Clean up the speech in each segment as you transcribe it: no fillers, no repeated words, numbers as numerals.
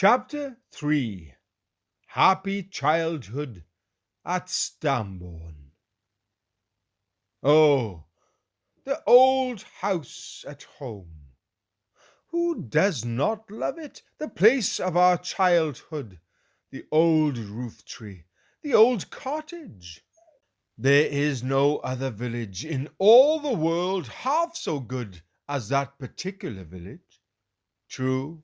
Chapter 3. Happy Childhood at Stambourne. Oh, the old house at home! Who does not love it? The place of our childhood, the old roof tree, the old cottage. There is no other village in all the world half so good as that particular village. True,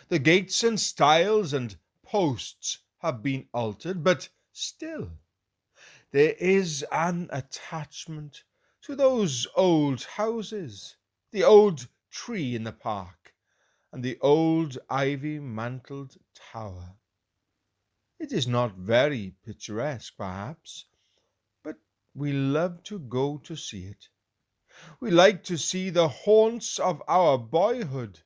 the gates and stiles and posts have been altered, but still there is an attachment to those old houses, the old tree in the park, and the old ivy-mantled tower. It is not very picturesque, perhaps, but we love to go to see it. We like to see the haunts of our boyhood.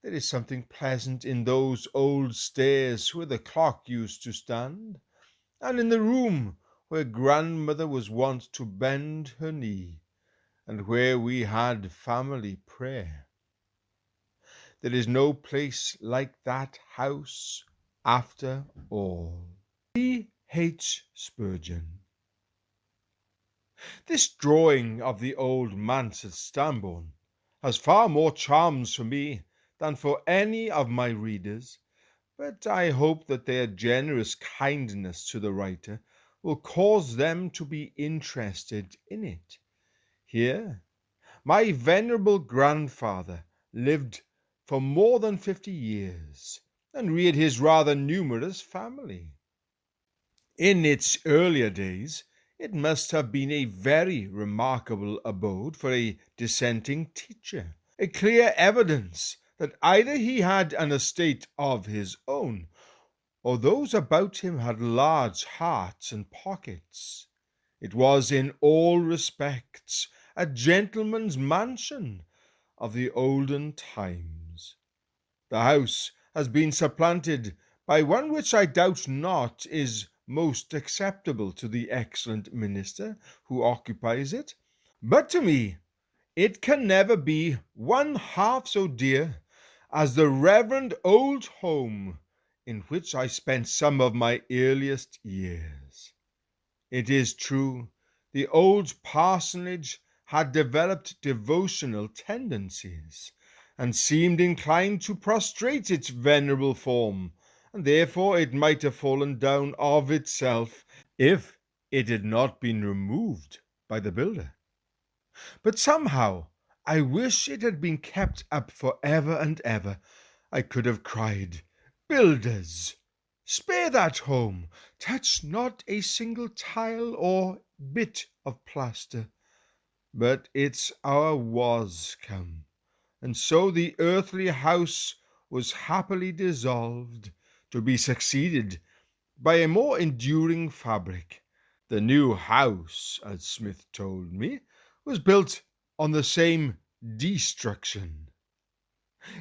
There is something pleasant in those old stairs where the clock used to stand, and in the room where grandmother was wont to bend her knee, and where we had family prayer. There is no place like that house after all. C.H.Spurgeon. This drawing of the old manse at Stambourne has far more charms for me than for any of my readers, but I hope that their generous kindness to the writer will cause them to be interested in it. Here, my venerable grandfather lived for more than 50 years and reared his rather numerous family. In its earlier days, it must have been a very remarkable abode for a dissenting teacher, a clear evidence that either he had an estate of his own, or those about him had large hearts and pockets. It was in all respects a gentleman's mansion of the olden times. The house has been supplanted by one which I doubt not is most acceptable to the excellent minister who occupies it, but to me it can never be one half so dear as the reverend old home in which I spent some of my earliest years. It is true, the old parsonage had developed devotional tendencies, and seemed inclined to prostrate its venerable form, and therefore it might have fallen down of itself if it had not been removed by the builder. But somehow I wish it had been kept up for ever and ever. I could have cried, "Builders, spare that home, touch not a single tile or bit of plaster." But its hour was come, and so the earthly house was happily dissolved, to be succeeded by a more enduring fabric. The new house, as Smith told me, was built on the same destruction.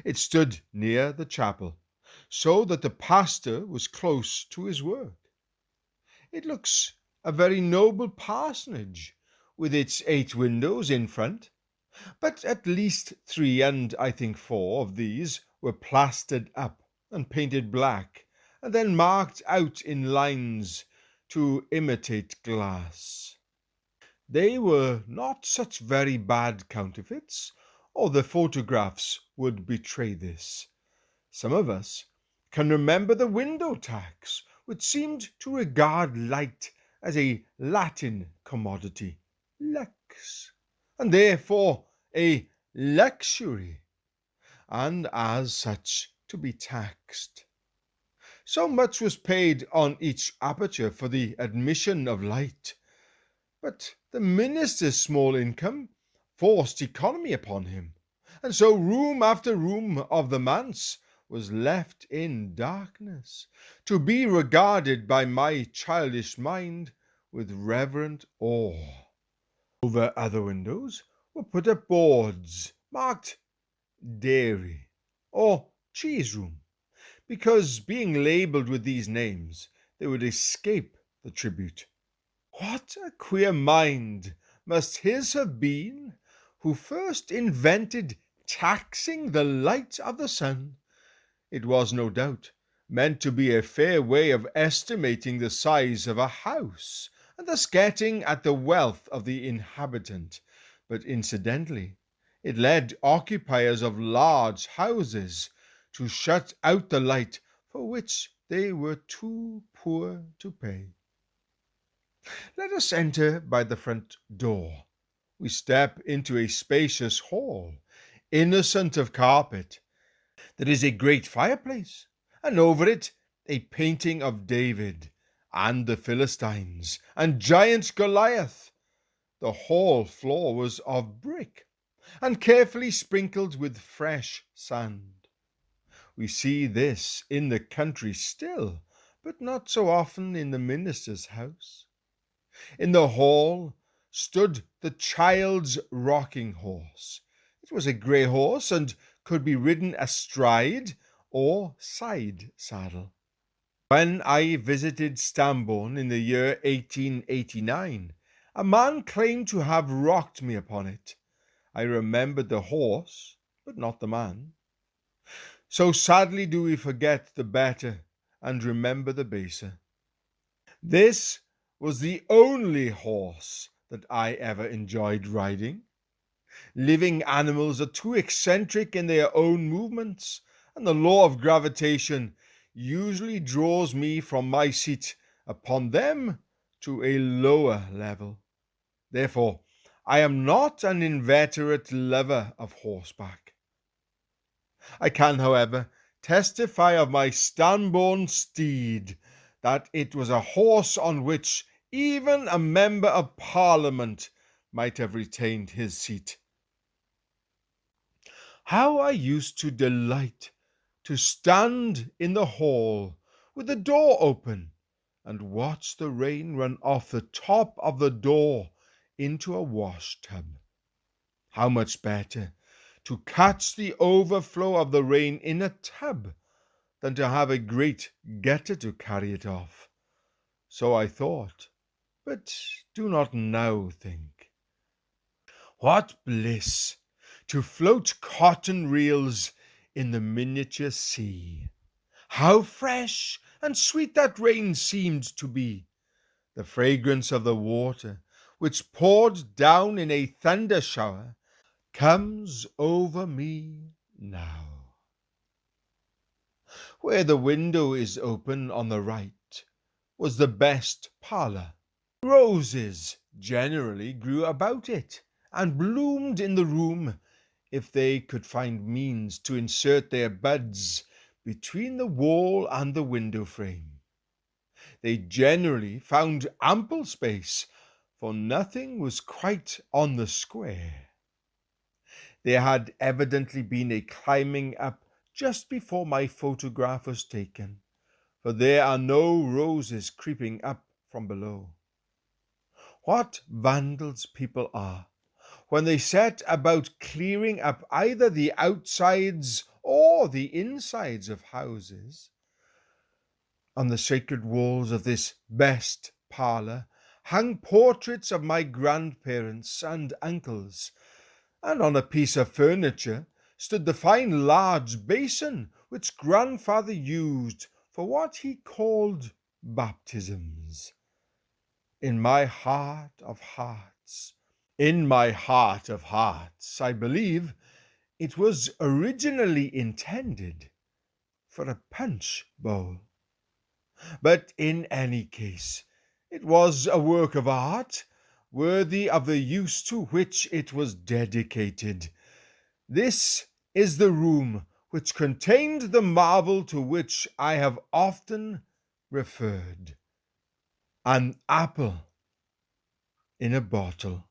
It stood near the chapel, so that the pastor was close to his work. It looks a very noble parsonage, with its 8 windows in front, but at least 3, and I think 4 of these were plastered up and painted black, and then marked out in lines to imitate glass. They were not such very bad counterfeits, or the photographs would betray this. Some of us can remember the window tax, which seemed to regard light as a Latin commodity, lux, and therefore a luxury, and as such to be taxed. So much was paid on each aperture for the admission of light, but the minister's small income forced economy upon him, and so room after room of the manse was left in darkness, to be regarded by my childish mind with reverent awe. Over other windows were put up boards marked dairy or cheese room, because being labelled with these names they would escape the tribute. What a queer mind must his have been who first invented taxing the light of the sun! It was, no doubt, meant to be a fair way of estimating the size of a house, and thus getting at the wealth of the inhabitant, but incidentally, it led occupiers of large houses to shut out the light for which they were too poor to pay. Let us enter by the front door. We step into a spacious hall, innocent of carpet. There is a great fireplace, and over it a painting of David and the Philistines and giant Goliath. The hall floor was of brick and carefully sprinkled with fresh sand. We see this in the country still, but not so often in the minister's house. In the hall stood the child's rocking horse. It was a grey horse and could be ridden astride or side saddle. When I visited Stambourne in the year 1889, a man claimed to have rocked me upon it. I remembered the horse, but not the man. So sadly do we forget the better and remember the baser. This was the only horse that I ever enjoyed riding. Living animals are too eccentric in their own movements, and the law of gravitation usually draws me from my seat upon them to a lower level. Therefore, I am not an inveterate lover of horseback. I can, however, testify of my Stambourne steed that it was a horse on which even a member of Parliament might have retained his seat. How I used to delight to stand in the hall with the door open and watch the rain run off the top of the door into a wash tub. How much better to catch the overflow of the rain in a tub than to have a great getter to carry it off. So I thought, but do not now think. What bliss to float cotton reels in the miniature sea! How fresh and sweet that rain seemed to be! The fragrance of the water, which poured down in a thunder shower, comes over me now. Where the window is open on the right was the best parlour. Roses generally grew about it, and bloomed in the room if they could find means to insert their buds between the wall and the window frame. They generally found ample space, for nothing was quite on the square. There had evidently been a climbing up just before my photograph was taken, for there are no roses creeping up from below. What vandals people are when they set about clearing up either the outsides or the insides of houses. On the sacred walls of this best parlour hung portraits of my grandparents and uncles, and on a piece of furniture stood the fine large basin which grandfather used for what he called baptisms. In my heart of hearts, I believe it was originally intended for a punch bowl. But in any case, it was a work of art, worthy of the use to which it was dedicated. This is the room which contained the marvel to which I have often referred. An apple in a bottle.